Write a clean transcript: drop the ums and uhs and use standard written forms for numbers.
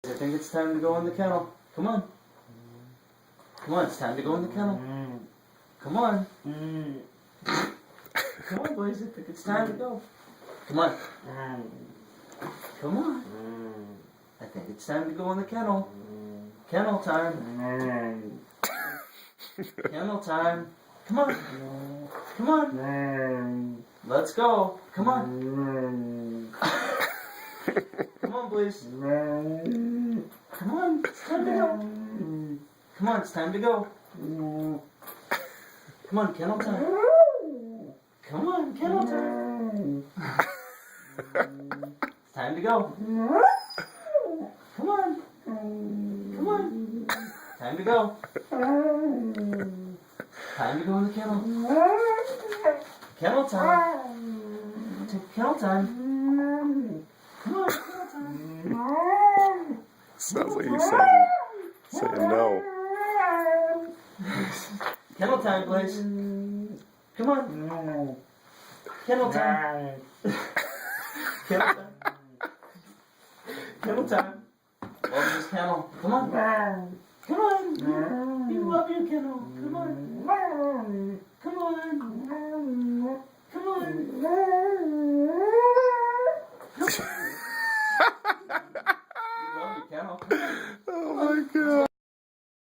I think it's time to go in the kennel. Come on. Come on, it's time to go in the kennel. Come on. Come on, boys. I think it's time to go. Come on. Come on. I think it's time to go in the kennel. Kennel time. Kennel time. Come on. Come on. Let's go. Come on. Come on, boys. Come on. It's time to go. Come on, it's time to go. Come on, kennel time. Come on, kennel time. It's time to go. Come on. Come on. Time to go. Time to go in the kennel. Kennel time. Kennel time. Come on, kennel time. Sounds like he's saying no. Kennel time, please. Come on. Kennel time. Kennel time. Kennel time. Love this kennel. Come on. Come on. You love your kennel. Come on. Come on. Come on.